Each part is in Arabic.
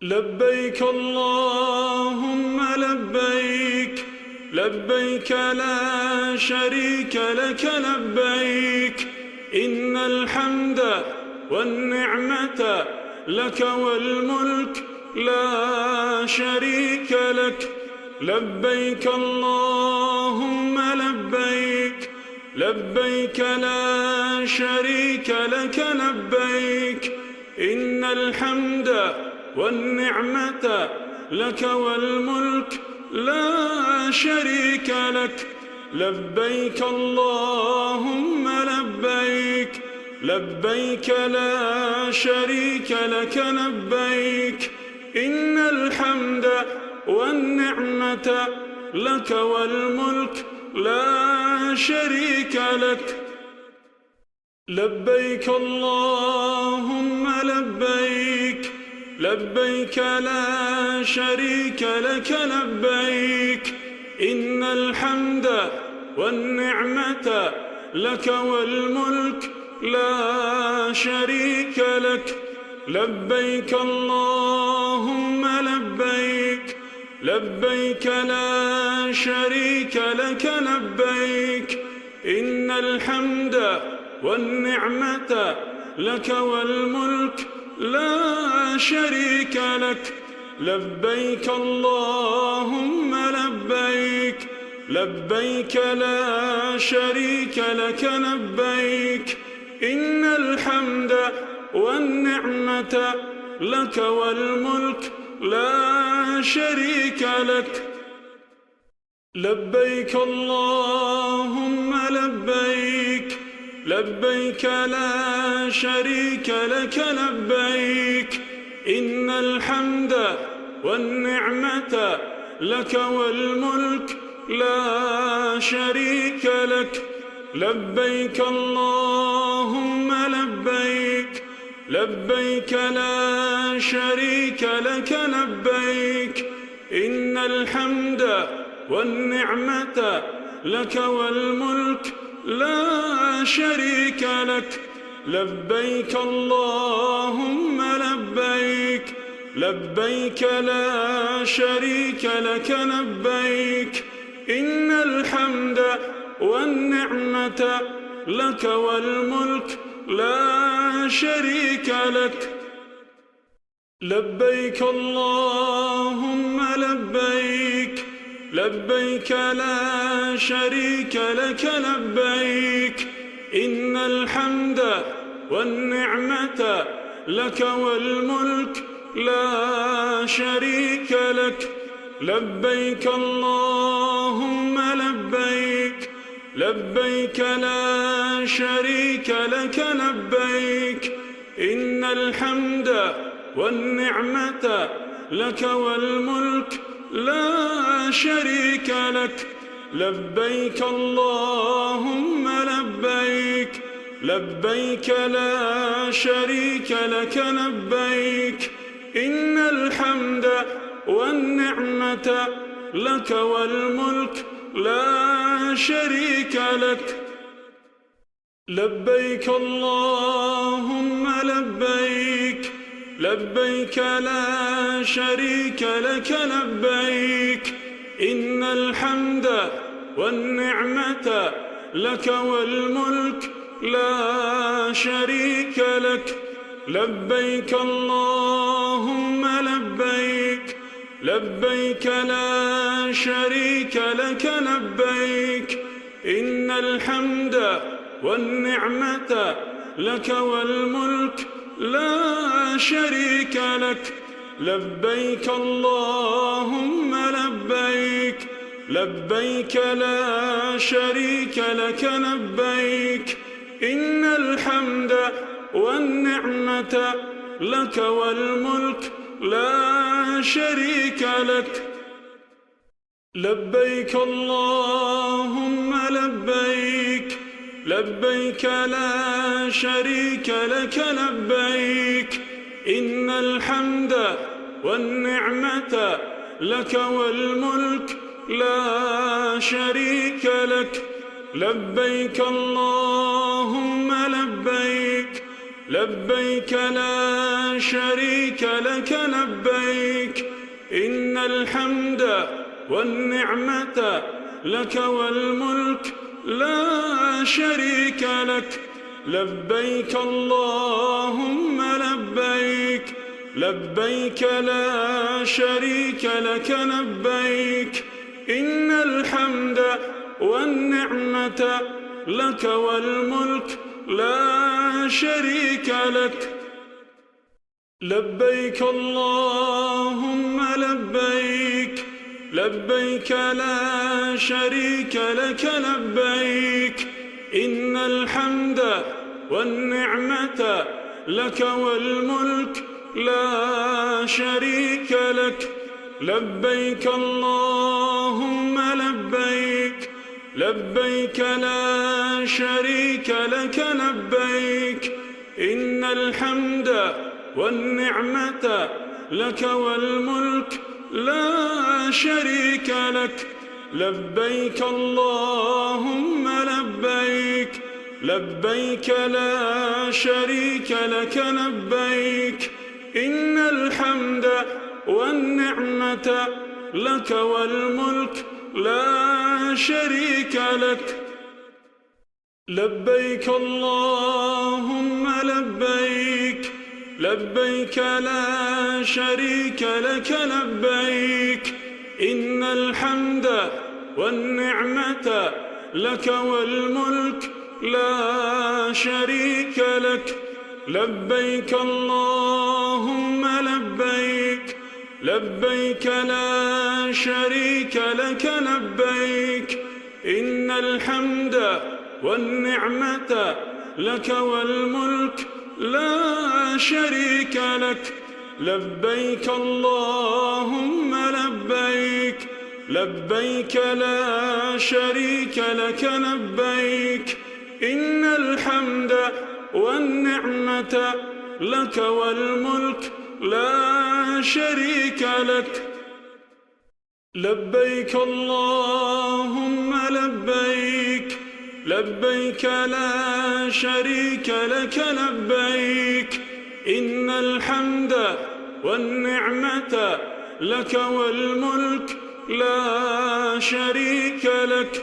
لبيك اللهم لبيك، لبيك لا شريك لك لبيك، إن الحمد والنعمة لك والملك لا شريك لك. لبيك اللهم لبيك، لبيك لا شريك لك لبيك، إن الحمد والنعمة لك والملك لا شريك لك. لبيك اللهم لبيك، لبيك لا شريك لك لبيك، إن الحمد والنعمة لك والملك لا شريك لك. لبيك اللهم لبيك، لبيك لا شريك لك لبيك، إن الحمد والنعمة لك والملك لا شريك لك. لبيك اللهم لبيك، لبيك لا شريك لك لبيك، إن الحمد والنعمة لك والملك لا شريك لك. لبيك اللهم لبيك، لبيك لا شريك لك لبيك، إن الحمد والنعمة لك والملك لا شريك لك. لبيك اللهم لبيك، لبيك لا شريك لك لبيك، إن الحمد والنعمة لك والملك لا شريك لك. لبيك اللهم لبيك، لبيك لا شريك لك لبيك، إن الحمد والنعمة لك والملك لا شريك لك. لبيك اللهم لبيك، لبيك لا شريك لك لبيك، إن الحمد والنعمة لك والملك لا شريك لك. لبيك اللهم لبيك، لبيك لا شريك لك لبيك، إن الحمد والنعمة لك والملك لا شريك لك. لبيك اللهم لبيك، لبيك لا شريك لك لبيك، إن الحمد والنعمة لك والملك لا شريك لك. لبيك اللهم لبيك، لبيك لا شريك لك لبيك، إن الحمد والنعمة لك والملك لا شريك لك. لبيك اللهم لبيك، لبيك لا شريك لك لبيك، إن الحمد والنعمة لك والملك لا شريك لك. لبيك اللهم لبيك، لبيك لا شريك لك لبيك، إن الحمد والنعمة لك والملك لا شريك لك. لبيك اللهم لبيك، لبيك لا شريك لك لبيك، إن الحمد والنعمة لك والملك لا شريك لك. لبيك اللهم لبيك، لبيك لا شريك لك لبيك، إن الحمد والنعمة لك والملك لا شريك لك. لبيك اللهم لبيك، لبيك لا شريك لك لبيك إن الحمد والنعمة لك والملك لا شريك لك لبيك اللهم لبيك لبيك لا شريك لك لبيك إن الحمد والنعمة لك والملك لا شريك لك لبيك اللهم لبيك لبيك لا شريك لك لبيك إن الحمد والنعمة لك والملك لا شريك لك لبيك اللهم لبيك لبيك لا شريك لك لبيك إن الحمد والنعمة لك والملك لا شريك لك لبيك اللهم لبيك لبيك لا شريك لك لبيك إن الحمد والنعمة لك والملك لا شريك لك لبيك اللهم لبيك لبيك لا شريك لك لبيك إن الحمد والنعمة لك والملك لا شريك لك لبيك اللهم لبيك لبيك لا شريك لك لبيك إن الحمد والنعمة لك والملك لا شريك لك لبيك اللهم لبيك لبيك لا شريك لك لبيك إن الحمد والنعمة لك والملك لا شريك لك لبيك اللهم لبيك لبيك لا شريك لك لبيك إن الحمد والنعمة لك والملك لا شريك لك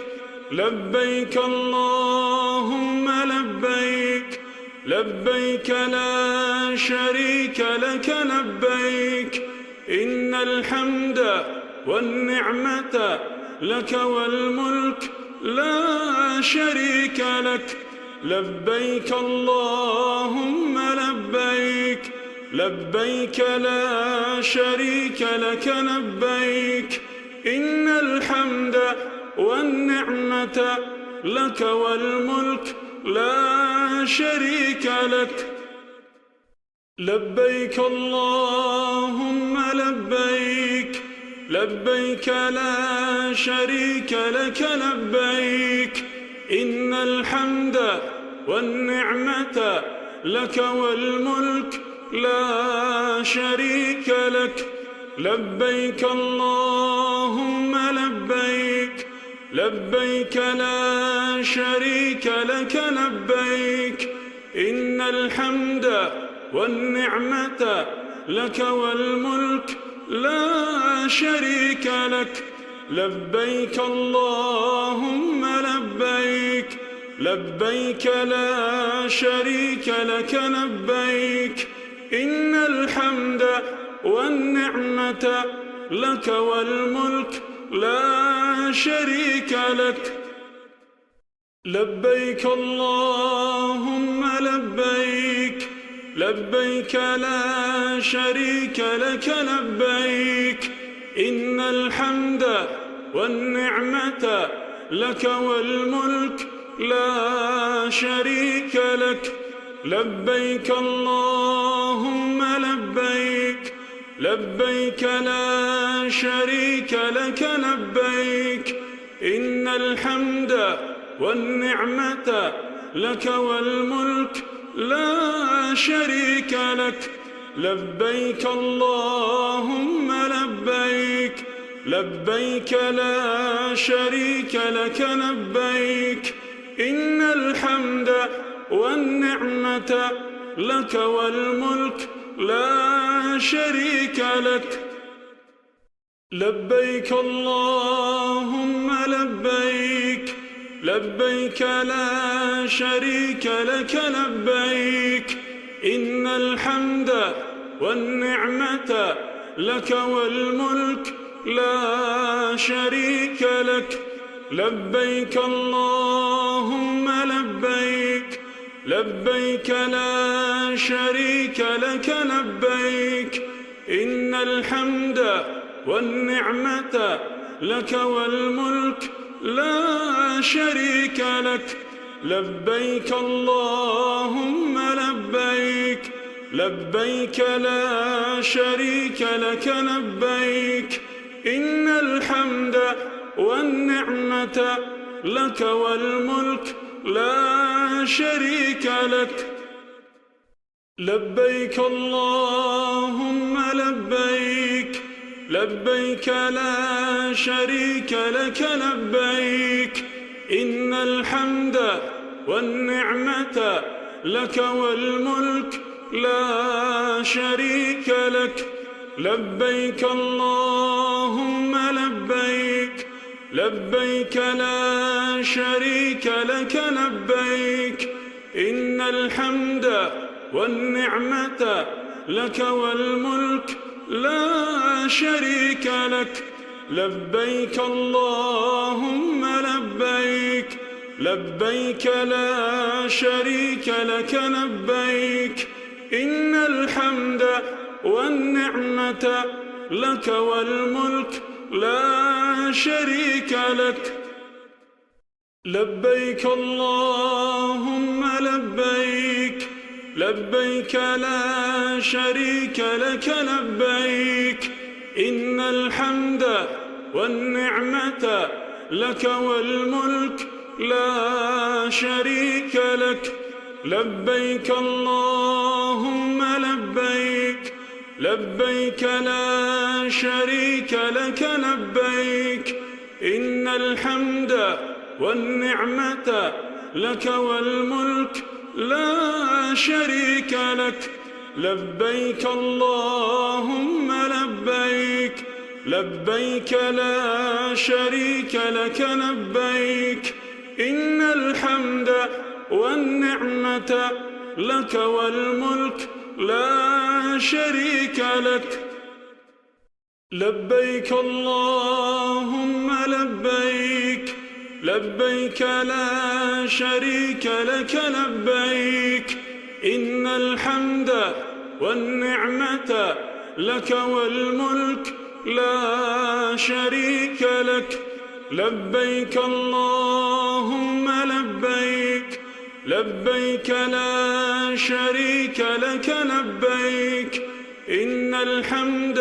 لبيك اللهم لبيك لبيك لا شريك لك لبيك إن الحمد والنعمة لك والملك لا شريك لك لبيك اللهم لبيك لبيك لا شريك لك لبيك إن الحمد والنعمة لك والملك لا شريك لك لبيك اللهم لبيك لبيك لا شريك لك لبيك إن الحمد والنعمة لك والملك لا شريك لك لبيك اللهم لبيك لبيك لا شريك لك لبيك إن الحمد والنعمة لك والملك لا شريك لك لبيك اللهم لبيك لبيك لا شريك لك لبيك إن الحمد والنعمة لك والملك لا شريك لك لبيك اللهم لبيك لبيك لا شريك لك لبيك إن الحمد والنعمة لك والملك لا شريك لك لبيك اللهم لبيك لبيك لا شريك لك لبيك إن الحمد والنعمة لك والملك لا شريك لك لبيك اللهم لبيك لبيك لا شريك لك لبيك إن الحمد والنعمة لك والملك لا شريك لك. لبيك اللهم لبيك، لبيك لا شريك لك لبيك، إن الحمد والنعمة لك والملك لا شريك لك. لبيك اللهم لبيك، لبيك لا شريك لك لبيك، إن الحمد والنعمة لك والملك لا شريك لك. لبيك اللهم لبيك، لبيك لا شريك لك لبيك، إن الحمد والنعمة لك والملك لا شريك لك. لبيك اللهم لبيك، لبيك لا شريك لك لبيك، إن الحمد والنعمة لك والملك لا شريك لك. لبيك اللهم لبيك، لبيك لا شريك لك لبيك، إن الحمد والنعمة لك والملك لا شريك لك. لبيك اللهم لبيك، لبيك لا شريك لك لبيك، إن الحمد والنعمة لك والملك لا شريك لك. لبيك اللهم لبيك، لبيك لا شريك لك لبيك، إن الحمد والنعمة لك والملك لا شريك لك. لبيك اللهم لبيك، لبيك لا شريك لك لبيك، إن الحمد والنعمة لك والملك لا شريك لك. لبيك اللهم لبيك، لبيك لا شريك لك لبيك، إن الحمد والنعمة لك والملك لا شريك لك. لبيك اللهم لبيك، لبيك لا شريك لك لبيك، إن الحمد والنعمة لك والملك لا شريك لك. لبيك اللهم لبيك، لبيك لا شريك لك لبيك، إن الحمد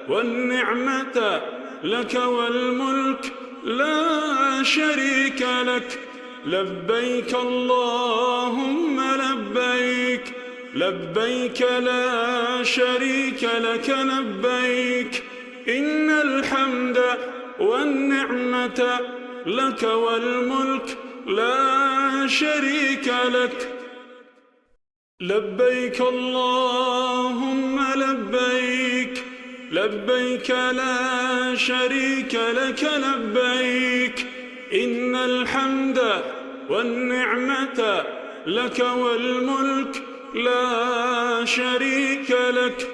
والنعمة لك والملك لا شريك لك. لبيك اللهم لبيك، لبيك لا شريك لك لبيك، إن الحمد والنعمة لك والملك لا شريك لك. لبيك اللهم لبيك، لبيك لا شريك لك لبيك، إن الحمد والنعمة لك والملك لا شريك لك.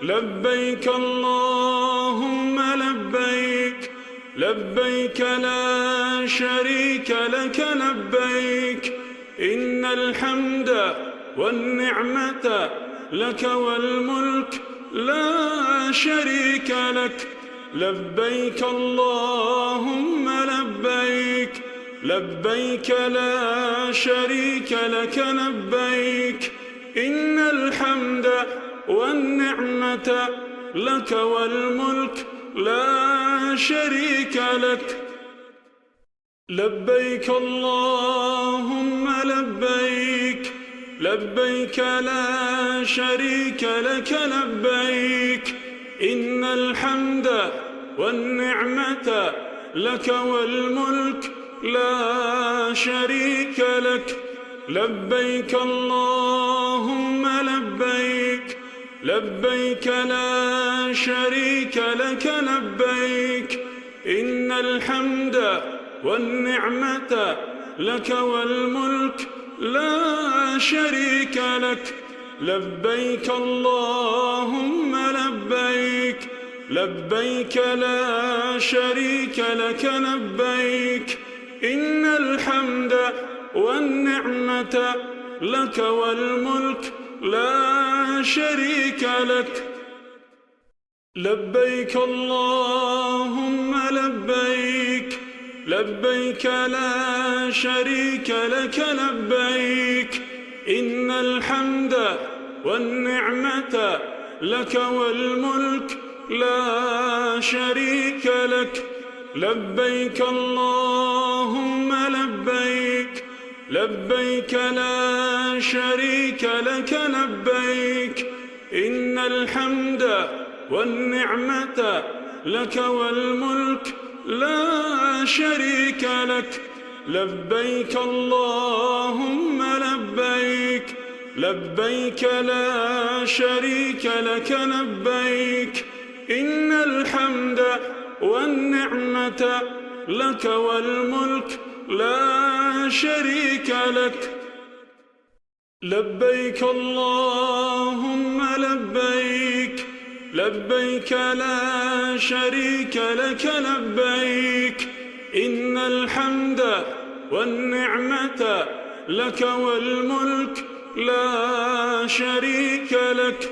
لبيك اللهم لبيك، لبيك لا شريك لك لبيك، إن الحمد والنعمة لك والملك لا شريك لك. لبيك اللهم لبيك، لبيك لا شريك لك لبيك، إن الحمد والنعمة لك والملك لا شريك لك. لبيك اللهم لبيك، لبيك لا شريك لك لبيك، إن الحمد والنعمة لك والملك لا شريك لك. لبيك اللهم لبيك لبيك لا شريك لك لبيك إن الحمد والنعمة لك والملك لا شريك لك لبيك اللهم لبيك لبيك لا شريك لك لبيك إن الحمد والنعمة لك والملك لا شريك لك لبيك اللهم لبيك لبيك لا شريك لك لبيك إن الحمد والنعمة لك والملك لا شريك لك لبيك اللهم لبيك لبيك لا شريك لك لبيك إن الحمد والنعمة لك والملك لا شريك لك لبيك اللهم لبيك لبيك لا شريك لك لبيك إن الحمد والنعمة لك والملك لا شريك لك لبيك اللهم لبيك لبيك لا شريك لك لبيك إن الحمد والنعمة لك والملك لا شريك لك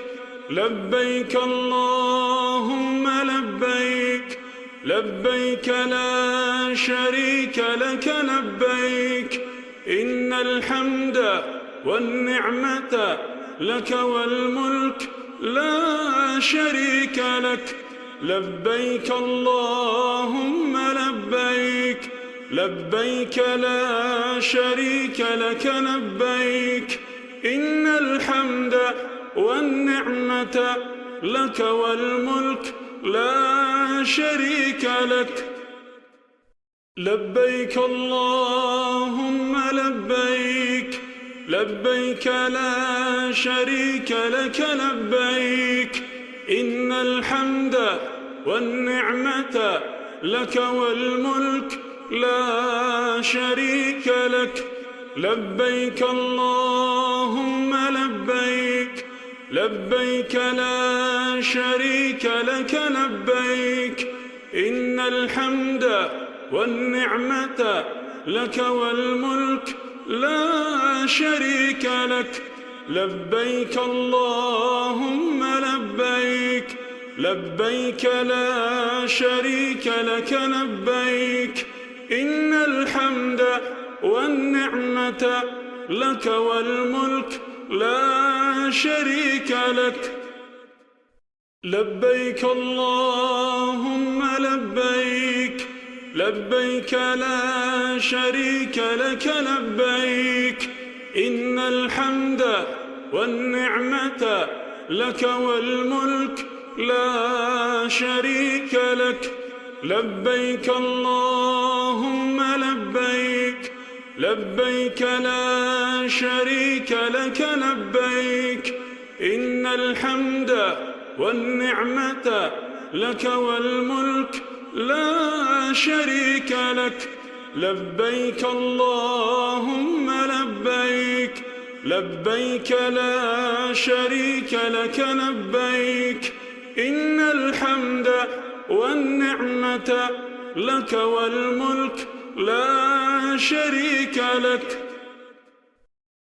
لبيك اللهم لبيك لبيك لا شريك لك لبيك إن الحمد والنعمة لك والملك لا شريك لك لبيك اللهم لبيك لبيك لا شريك لك لبيك إن الحمد والنعمة لك والملك لا شريك لك لبيك اللهم لبيك لبيك لا شريك لك لبيك إن الحمد والنعمة لك والملك لا شريك لك لبيك اللهم لبيك لبيك لا شريك لك لبيك إن الحمد والنعمة لك والملك لا شريك لك لبيك اللهم لبيك لبيك لا شريك لك لبيك إن الحمد والنعمة لك والملك لا شريك لك لبيك اللهم لبيك لبيك لا شريك لك لبيك إن الحمد والنعمة لك والملك لا شريك لك لبيك اللهم لبيك لبيك لا شريك لك لبيك إن الحمد والنعمة لك والملك لا شريك لك لبيك اللهم لبيك لبيك لا شريك لك لبيك إن الحمد والنعمة لك والملك لا شريك لك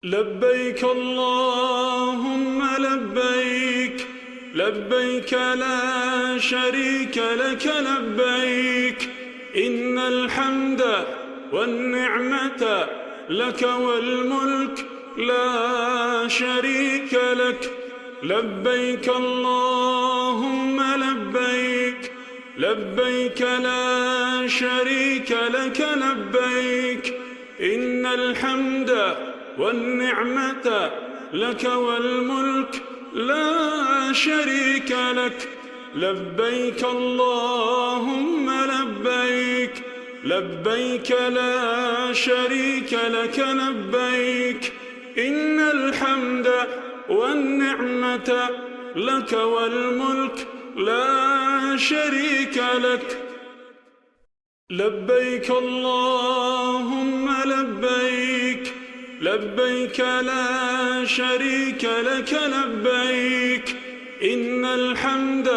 لبيك اللهم لبيك لبيك لا شريك لك لبيك إن الحمد والنعمة لك والملك لا شريك لك لبيك اللهم لبيك لبيك لا شريك لك لبيك إن الحمد والنعمة لك والملك لا شريك لك لبيك اللهم لبيك لبيك لا شريك لك لبيك إن الحمد والنعمة لك والملك لا شريك لك. لبيك اللهم لبيك، لبيك لا شريك لك لبيك، إن الحمد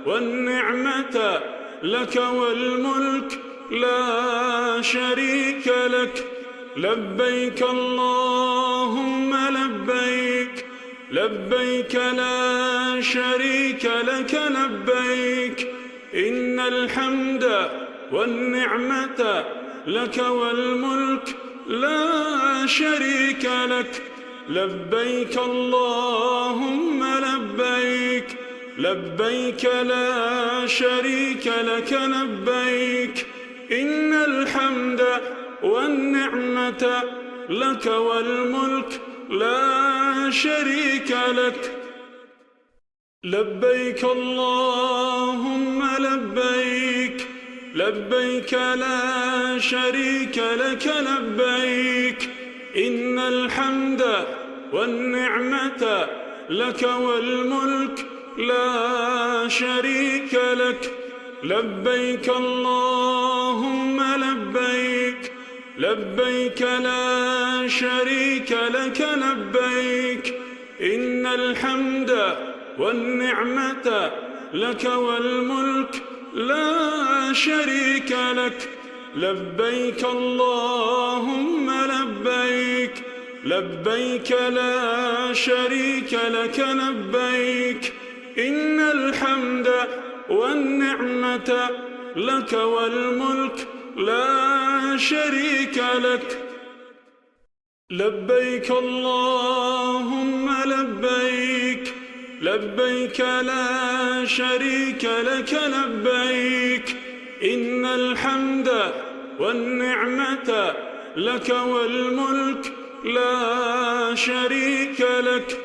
والنعمة لك والملك لا شريك لك. لبيك اللهم لبيك، لبيك لا شريك لك لبيك، إن الحمد والنعمة لك والملك لا شريك لك. لبيك اللهم لبيك، لبيك لا شريك لك لبيك، إن الحمد والنعمة لك والملك لا شريك لك. لبيك اللهم لبيك، لبيك لا شريك لك لبيك، إن الحمد والنعمة لك والملك لا شريك لك. لبيك اللهم لبيك، لبيك لا شريك لك لبيك، إن الحمد والنعمة لك والملك لا شريك لك. لبيك اللهم لبيك، لبيك لا شريك لك لبيك، إن الحمد والنعمة لك والملك لا شريك لك. لبيك اللهم لبيك، لبيك لا شريك لك لبيك، إن الحمد والنعمة لك والملك لا شريك لك.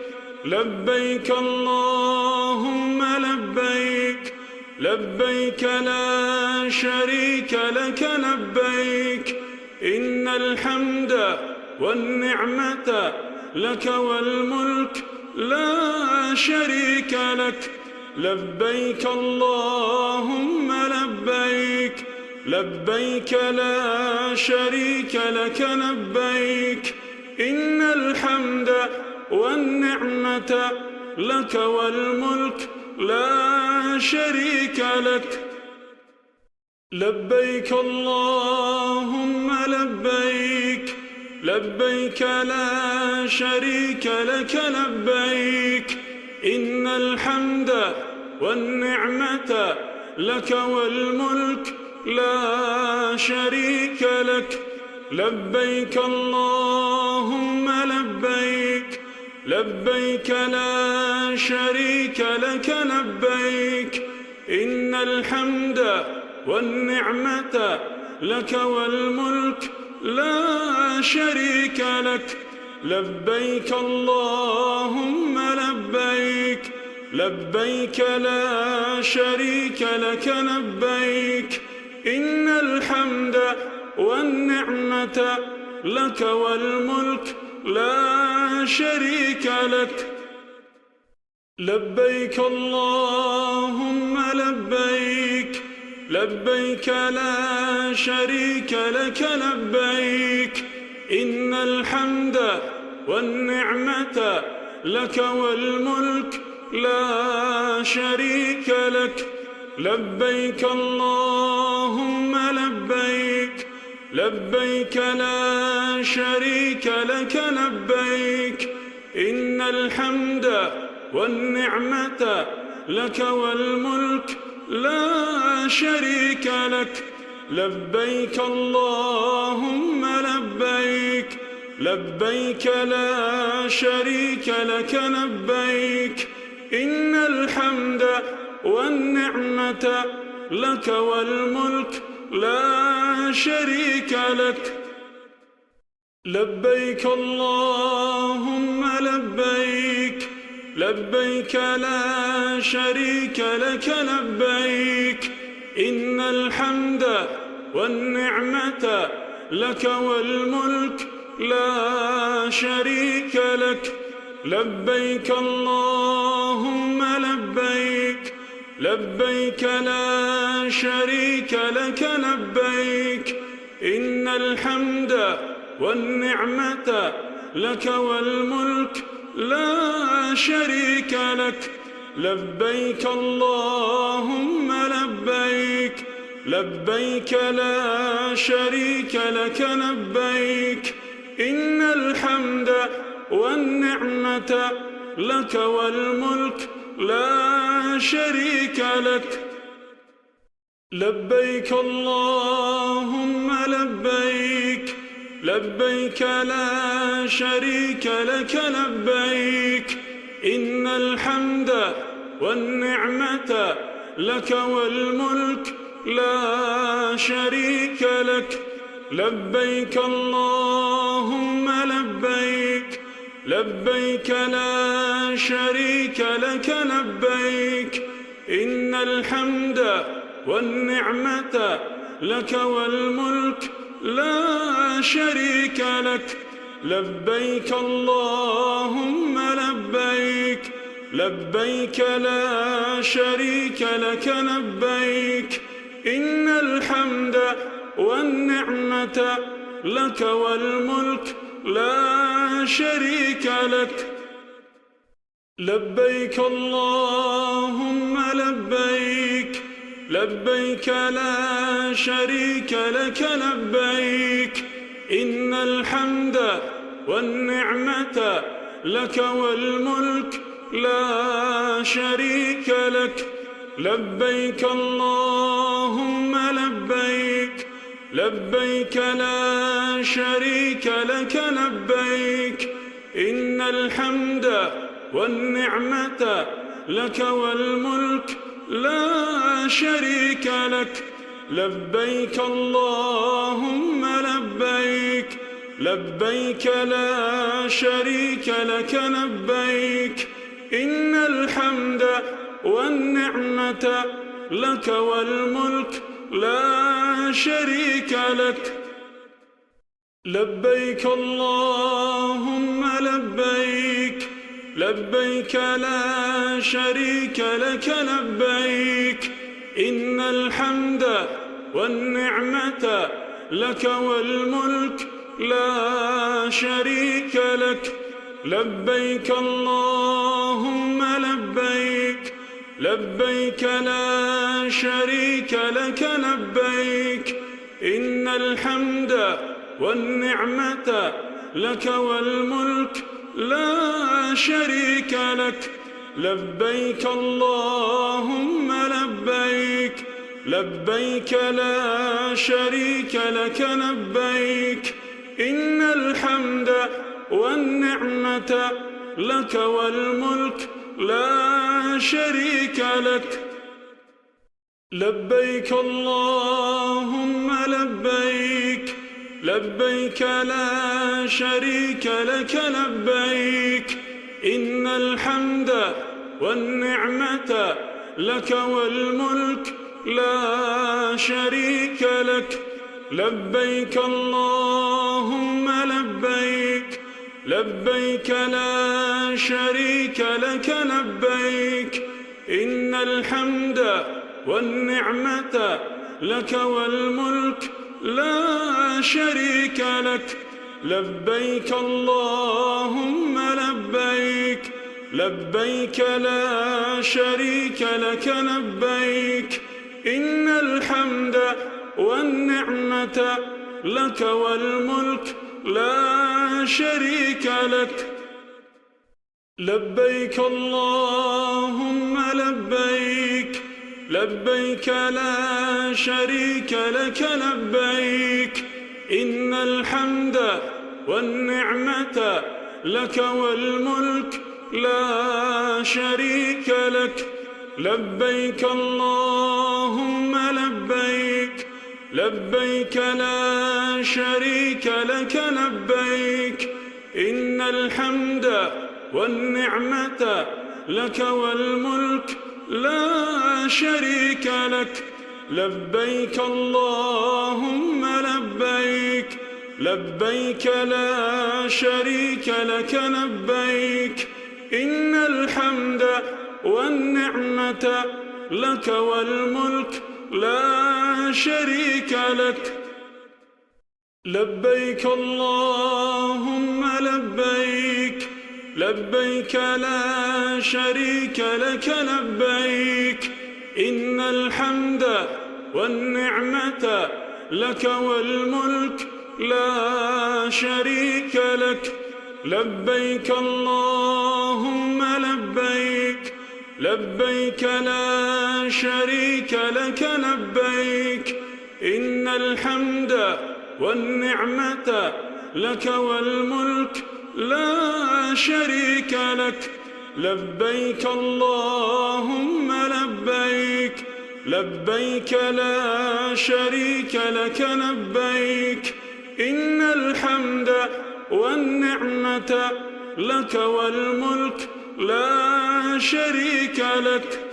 لبيك اللهم لبيك، لبيك لا شريك لك لبيك، إن الحمد والنعمة لك والملك لا شريك لك. لبيك اللهم لبيك، لبيك لا شريك لك لبيك، إن الحمد والنعمة لك والملك لا شريك لك. لبيك اللهم لبيك، لبيك لا شريك لك لبيك، إن الحمد والنعمة لك والملك لا شريك لك. لبيك اللهم لبيك، لبيك لا شريك لك لبيك، إن الحمد والنعمة لك والملك لا شريك لك. لبيك اللهم لبيك، لبيك لا شريك لك لبيك، إن الحمد والنعمة لك والملك لا شريك لك. لبيك اللهم لبيك، لبيك لا شريك لك لبيك، إن الحمد والنعمة لك والملك لا شريك لك. لبيك اللهم لبيك، لبيك لا شريك لك لبيك، إن الحمد والنعمة لك والملك لا شريك لك. لبيك اللهم لبيك، لبيك لا شريك لك لبيك، إن الحمد والنعمة لك والملك لا شريك لك. لبيك اللهم لبيك، لبيك لا شريك لك لبيك، إن الحمد والنعمة لك والملك لا شريك لك. لبيك اللهم لبيك لبيك لا شريك لك لبيك إن الحمد والنعمة لك والملك لا شريك لك لبيك اللهم لبيك لبيك لا شريك لك لبيك إن الحمد والنعمة لك والملك لا شريك لك لبيك اللهم لبيك لبيك لا شريك لك لبيك إن الحمد والنعمة لك والملك لا شريك لك لبيك اللهم لبيك لبيك لا شريك لك لبيك إن الحمد والنعمة لك والملك لا شريك لك لبيك اللهم لبيك لبيك لا شريك لك لبيك إن الحمد والنعمة لك والملك لا شريك لك لبيك اللهم لبيك لبيك لا شريك لك لبيك إن الحمد والنعمة لك والملك لا شريك لك لبيك اللهم لبيك لبيك لا شريك لك لبيك إن الحمد والنعمة لك والملك لا شريك لك لبيك اللهم لبيك لبيك لا شريك لك لبيك إن الحمد والنعمة لك والملك لا شريك لك لبيك اللهم لبيك لبيك لا شريك لك لبيك إن الحمد والنعمة لك والملك لا شريك لك لبيك اللهم لبيك لبيك لا شريك لك لبيك إن الحمد والنعمة لك والملك لا شريك لك لبيك اللهم لبيك لبيك لا شريك لك لبيك إن الحمد والنعمة لك والملك لا شريك لك لبيك اللهم لبيك لبيك لا شريك لك لبيك إن الحمد والنعمة لك والملك لا شريك لك لبيك اللهم لبيك لبيك لا شريك لك لبيك إن الحمد والنعمة لك والملك لا شريك لك لبيك اللهم لبيك لبيك لا شريك لك لبيك إن الحمد والنعمة لك والملك لا شريك لك لبيك اللهم لبيك لبيك لا شريك لك لبيك إن الحمد والنعمة لك والملك لا شريك لك لبيك اللهم لبيك لبيك لا شريك لك لبيك إن الحمد والنعمة لك والملك لا شريك لك لبيك اللهم لبيك لبيك لا شريك لك لبيك إن الحمد والنعمة لك والملك لا شريك لك لبيك اللهم لبيك لبيك لا شريك لك لبيك إن الحمد والنعمة لك والملك لا شريك لك لبيك اللهم لبيك لبيك لا شريك لك لبيك إن الحمد والنعمة لك والملك لا شريك لك لبيك اللهم لبيك لبيك لا شريك لك لبيك إن الحمد والنعمة لك والملك لا شريك لك